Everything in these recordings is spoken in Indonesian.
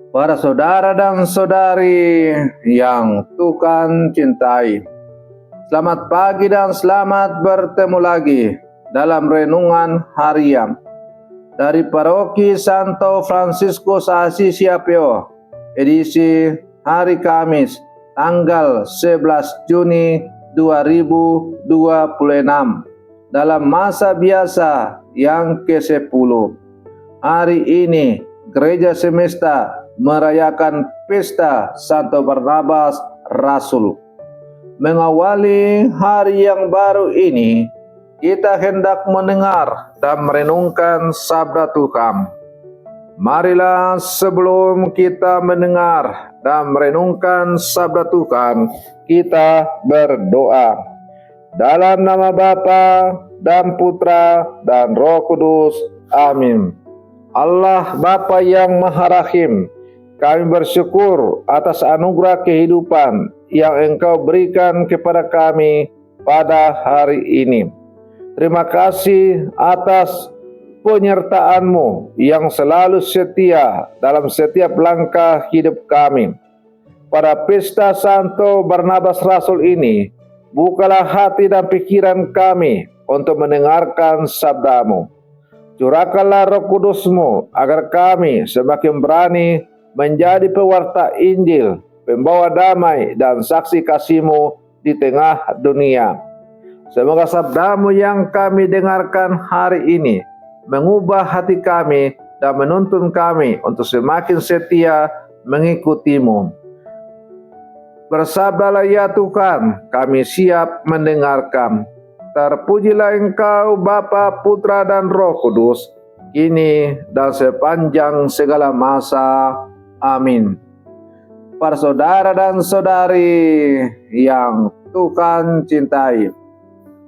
Para saudara dan saudari yang Tuhan cintai, selamat pagi dan selamat bertemu lagi dalam renungan harian dari Paroki Santo Fransiskus Assisi Apio, edisi hari Kamis, tanggal 11 Juni 2026, dalam masa biasa yang ke-10. Hari ini Gereja Semesta merayakan pesta Santo Barnabas Rasul. Mengawali hari yang baru ini, kita hendak mendengar dan merenungkan sabda Tuhan. Marilah sebelum kita mendengar dan merenungkan sabda Tuhan, kita berdoa. Dalam nama Bapa dan Putra dan Roh Kudus. Amin. Allah Bapa yang Maha Rahim, kami bersyukur atas anugerah kehidupan yang Engkau berikan kepada kami pada hari ini. Terima kasih atas penyertaan-Mu yang selalu setia dalam setiap langkah hidup kami. Pada pesta Santo Barnabas Rasul ini, bukalah hati dan pikiran kami untuk mendengarkan sabda-Mu. Curahkanlah Roh Kudus-Mu agar kami semakin berani menjadi pewarta Injil, pembawa damai dan saksi kasih-Mu di tengah dunia. Semoga sabda-Mu yang kami dengarkan hari ini mengubah hati kami dan menuntun kami untuk semakin setia mengikuti-Mu. Bersabdalah ya Tuhan, kami siap mendengarkan. Terpujilah Engkau Bapa, Putra dan Roh Kudus, kini dan sepanjang segala masa. Amin. Para saudara dan saudari yang Tuhan cintai,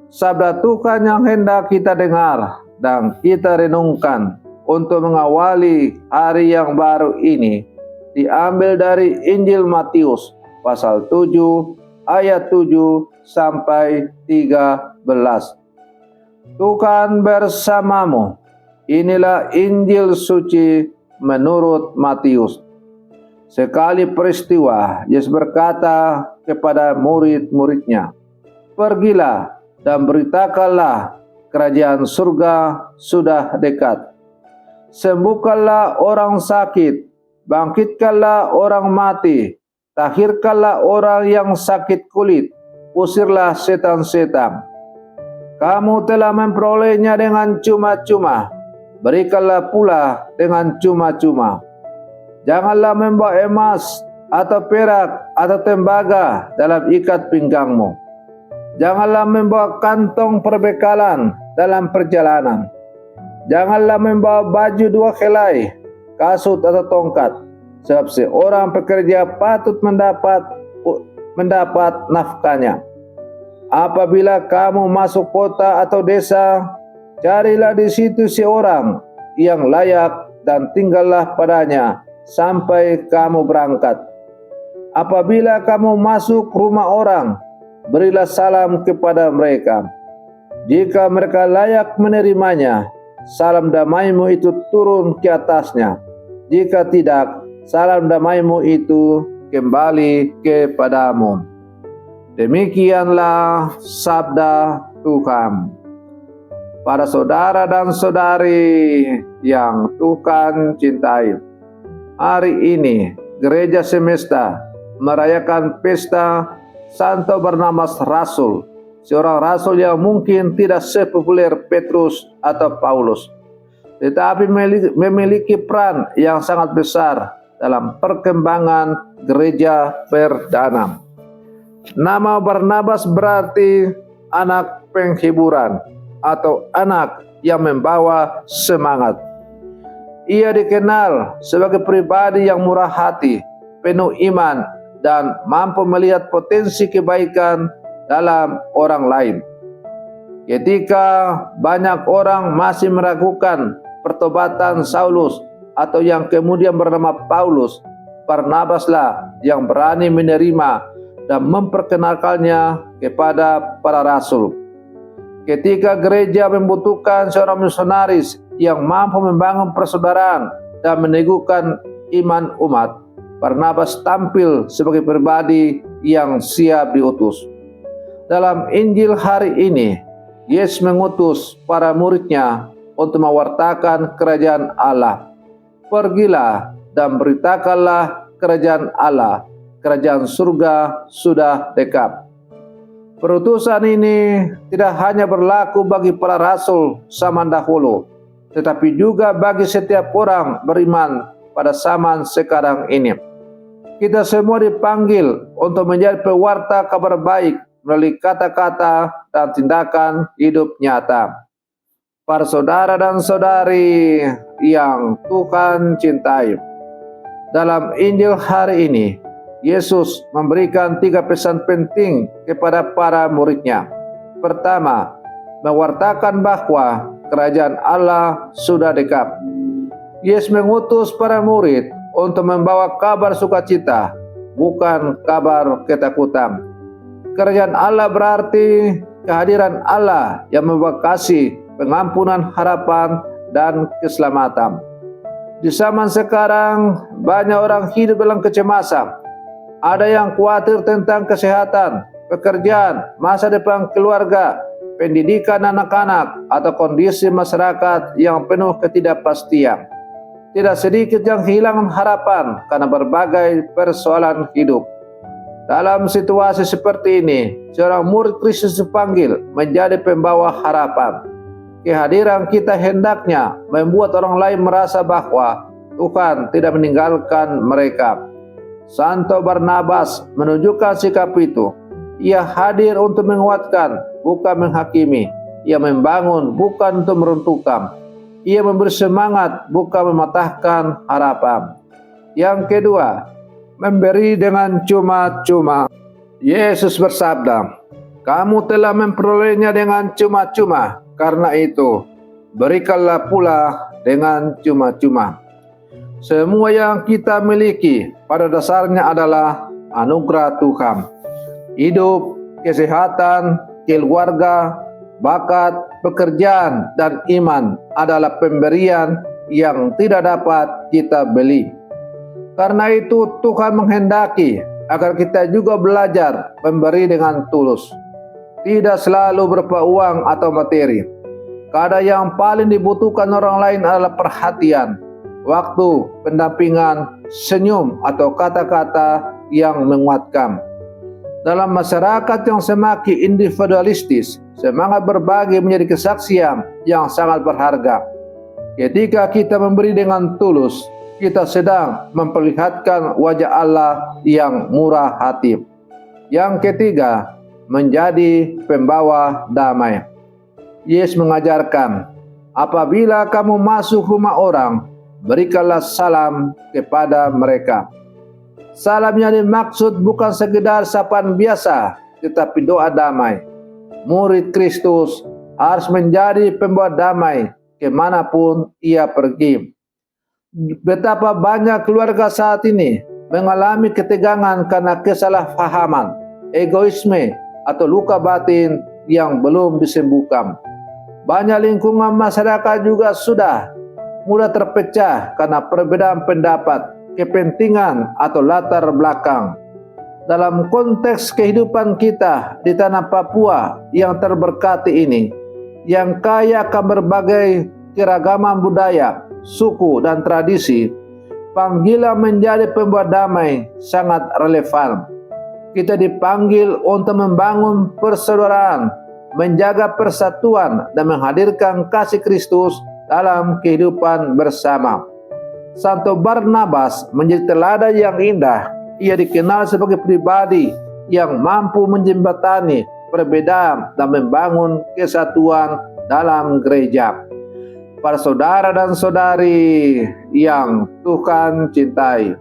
sabda Tuhan yang hendak kita dengar dan kita renungkan untuk mengawali hari yang baru ini diambil dari Injil Matius pasal 7 ayat 7 sampai 13. Tuhan bersamamu. Inilah Injil suci menurut Matius. Sekali peristiwa, Yesus berkata kepada murid-muridnya, "Pergilah dan beritakanlah kerajaan surga sudah dekat. Sembuhkanlah orang sakit, bangkitkanlah orang mati, tahirkanlah orang yang sakit kulit, usirlah setan-setan. Kamu telah memperolehnya dengan cuma-cuma, berikanlah pula dengan cuma-cuma. Janganlah membawa emas atau perak atau tembaga dalam ikat pinggangmu. Janganlah membawa kantong perbekalan dalam perjalanan. Janganlah membawa baju 2 helai, kasut atau tongkat, sebab seorang pekerja patut mendapat nafkahnya. Apabila kamu masuk kota atau desa, carilah di situ seorang yang layak dan tinggallah padanya sampai kamu berangkat. Apabila kamu masuk rumah orang, berilah salam kepada mereka. Jika mereka layak menerimanya, salam damai-Mu itu turun ke atasnya. Jika tidak, salam damai-Mu itu kembali kepadamu." Demikianlah sabda Tuhan. Para saudara dan saudari yang Tuhan cintai, hari ini Gereja Semesta merayakan pesta Santo Barnabas Rasul, seorang rasul yang mungkin tidak sepopuler Petrus atau Paulus, tetapi memiliki peran yang sangat besar dalam perkembangan gereja perdana. Nama Barnabas berarti anak penghiburan atau anak yang membawa semangat. Ia dikenal sebagai pribadi yang murah hati, penuh iman, dan mampu melihat potensi kebaikan dalam orang lain. Ketika banyak orang masih meragukan pertobatan Saulus atau yang kemudian bernama Paulus, Barnabaslah yang berani menerima dan memperkenalkannya kepada para rasul. Ketika gereja membutuhkan seorang misionaris yang mampu membangun persaudaraan dan meneguhkan iman umat, Barnabas tampil sebagai pribadi yang siap diutus. Dalam Injil hari ini, Yesus mengutus para muridnya untuk mewartakan kerajaan Allah. Pergilah dan beritakanlah kerajaan Allah, kerajaan surga sudah dekat. Perutusan ini tidak hanya berlaku bagi para rasul zaman dahulu, tetapi juga bagi setiap orang beriman pada zaman sekarang ini. Kita semua dipanggil untuk menjadi pewarta kabar baik melalui kata-kata dan tindakan hidup nyata. Para saudara dan saudari yang Tuhan cintai, dalam Injil hari ini, Yesus memberikan 3 pesan penting kepada para muridnya. Pertama, mewartakan bahwa kerajaan Allah sudah dekat. Yesus mengutus para murid untuk membawa kabar sukacita, bukan kabar ketakutan. Kerajaan Allah berarti kehadiran Allah yang membawa kasih, pengampunan, harapan, dan keselamatan. Di zaman sekarang, banyak orang hidup dalam kecemasan. Ada yang khawatir tentang kesehatan, pekerjaan, masa depan keluarga, pendidikan anak-anak, atau kondisi masyarakat yang penuh ketidakpastian. Tidak sedikit yang kehilangan harapan karena berbagai persoalan hidup. Dalam situasi seperti ini, seorang murid Kristus dipanggil menjadi pembawa harapan. Kehadiran kita hendaknya membuat orang lain merasa bahwa Tuhan tidak meninggalkan mereka. Santo Barnabas menunjukkan sikap itu. Ia hadir untuk menguatkan, bukan menghakimi. Ia membangun, bukan untuk meruntuhkan. Ia memberi semangat, bukan mematahkan harapan. Yang kedua, memberi dengan cuma-cuma. Yesus bersabda, "Kamu telah memperolehnya dengan cuma-cuma, karena itu berikanlah pula dengan cuma-cuma." Semua yang kita miliki pada dasarnya adalah anugerah Tuhan. Hidup, kesehatan, keluarga, bakat, pekerjaan, dan iman adalah pemberian yang tidak dapat kita beli. Karena itu Tuhan menghendaki agar kita juga belajar memberi dengan tulus. Tidak selalu berupa uang atau materi. Kadang yang paling dibutuhkan orang lain adalah perhatian, waktu, pendampingan, senyum, atau kata-kata yang menguatkan. Dalam masyarakat yang semakin individualistis, semangat berbagi menjadi kesaksian yang sangat berharga. Ketika kita memberi dengan tulus, kita sedang memperlihatkan wajah Allah yang murah hati. Yang ketiga, menjadi pembawa damai. Yesus mengajarkan, apabila kamu masuk rumah orang, berikanlah salam kepada mereka. Salam yang dimaksud bukan sekedar sapaan biasa, tetapi doa damai. Murid Kristus harus menjadi pembawa damai kemanapun ia pergi. Betapa banyak keluarga saat ini mengalami ketegangan karena kesalahpahaman, egoisme, atau luka batin yang belum disembuhkan. Banyak lingkungan masyarakat juga sudah mudah terpecah karena perbedaan pendapat, kepentingan, atau latar belakang. Dalam konteks kehidupan kita di tanah Papua yang terberkati ini, yang kaya akan berbagai keragaman budaya, suku, dan tradisi, panggilan menjadi pembawa damai sangat relevan. Kita dipanggil untuk membangun persaudaraan, menjaga persatuan, dan menghadirkan kasih Kristus dalam kehidupan bersama. Santo Barnabas menjadi teladan yang indah. Ia dikenal sebagai pribadi yang mampu menjembatani perbedaan dan membangun kesatuan dalam gereja. Para saudara dan saudari yang Tuhan cintai,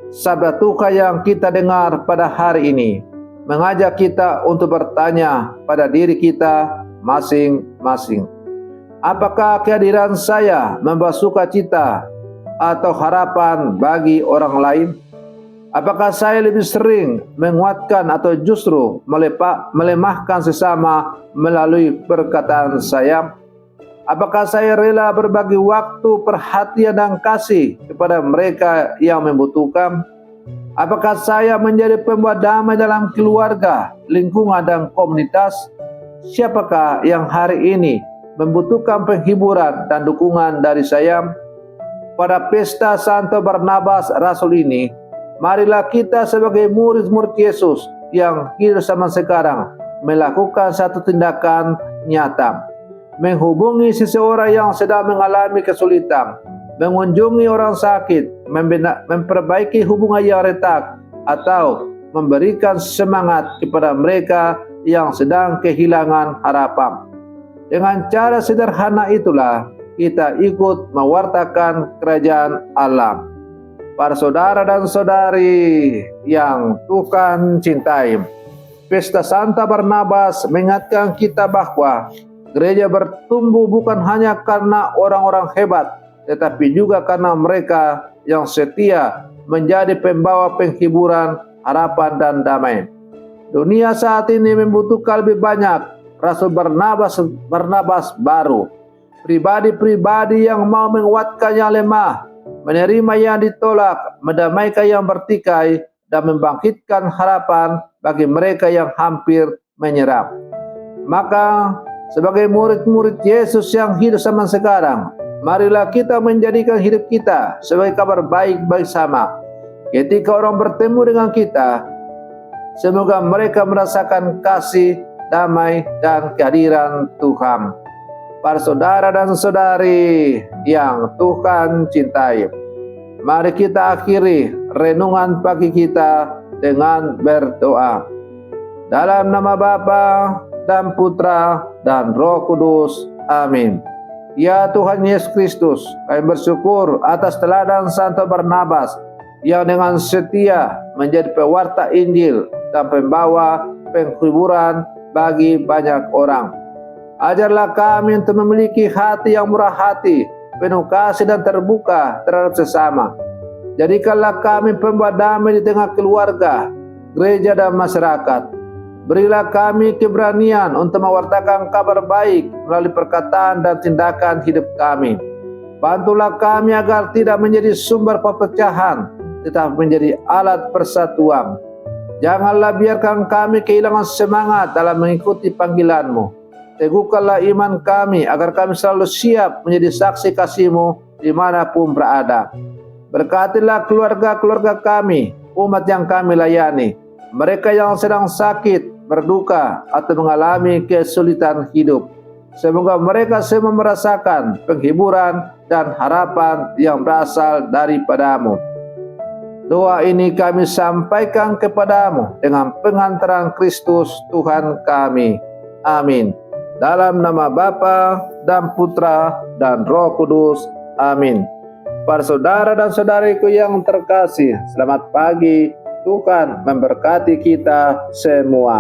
sabda Tuhan yang kita dengar pada hari ini mengajak kita untuk bertanya pada diri kita masing-masing. Apakah kehadiran saya membawa sukacita atau harapan bagi orang lain? Apakah saya lebih sering menguatkan atau justru melemahkan sesama melalui perkataan saya? Apakah saya rela berbagi waktu, perhatian, dan kasih kepada mereka yang membutuhkan? Apakah saya menjadi pembawa damai dalam keluarga, lingkungan, dan komunitas? Siapakah yang hari ini membutuhkan penghiburan dan dukungan dari saya? Pada pesta Santo Barnabas Rasul ini, marilah kita sebagai murid-murid Yesus yang hidup zaman sekarang melakukan satu tindakan nyata, menghubungi seseorang yang sedang mengalami kesulitan, mengunjungi orang sakit, memperbaiki hubungan yang retak, atau memberikan semangat kepada mereka yang sedang kehilangan harapan. Dengan cara sederhana itulah kita ikut mewartakan kerajaan Allah. Para saudara dan saudari yang Tuhan cintai, Pesta Santa Barnabas mengingatkan kita bahwa gereja bertumbuh bukan hanya karena orang-orang hebat, tetapi juga karena mereka yang setia menjadi pembawa penghiburan, harapan, dan damai. Dunia saat ini membutuhkan lebih banyak Rasul Barnabas baru, pribadi-pribadi yang mau menguatkan yang lemah, menerima yang ditolak, mendamaikan yang bertikai, dan membangkitkan harapan bagi mereka yang hampir menyerah. Maka sebagai murid-murid Yesus yang hidup zaman sekarang, marilah kita menjadikan hidup kita sebagai kabar baik bersama. Ketika orang bertemu dengan kita, semoga mereka merasakan kasih, damai, dan kehadiran Tuhan. Para saudara dan saudari yang Tuhan cintai, mari kita akhiri renungan pagi kita dengan berdoa. Dalam nama Bapa dan Putra dan Roh Kudus. Amin. Ya Tuhan Yesus Kristus, kami bersyukur atas teladan Santo Barnabas yang dengan setia menjadi pewarta Injil dan pembawa penghiburan bagi banyak orang. Ajarlah kami untuk memiliki hati yang murah hati, penuh kasih dan terbuka terhadap sesama. Jadikanlah kami pembawa damai di tengah keluarga, gereja, dan masyarakat. Berilah kami keberanian untuk mewartakan kabar baik melalui perkataan dan tindakan hidup kami. Bantulah kami agar tidak menjadi sumber perpecahan, tetapi menjadi alat persatuan. Janganlah biarkan kami kehilangan semangat dalam mengikuti panggilan-Mu. Teguhkanlah iman kami agar kami selalu siap menjadi saksi kasih-Mu dimanapun berada. Berkatilah keluarga-keluarga kami, umat yang kami layani, mereka yang sedang sakit, berduka, atau mengalami kesulitan hidup. Semoga mereka semua merasakan penghiburan dan harapan yang berasal daripada-Mu. Doa ini kami sampaikan kepada-Mu dengan pengantaran Kristus Tuhan kami. Amin. Dalam nama Bapa dan Putra dan Roh Kudus. Amin. Para saudara dan saudariku yang terkasih, selamat pagi. Tuhan memberkati kita semua.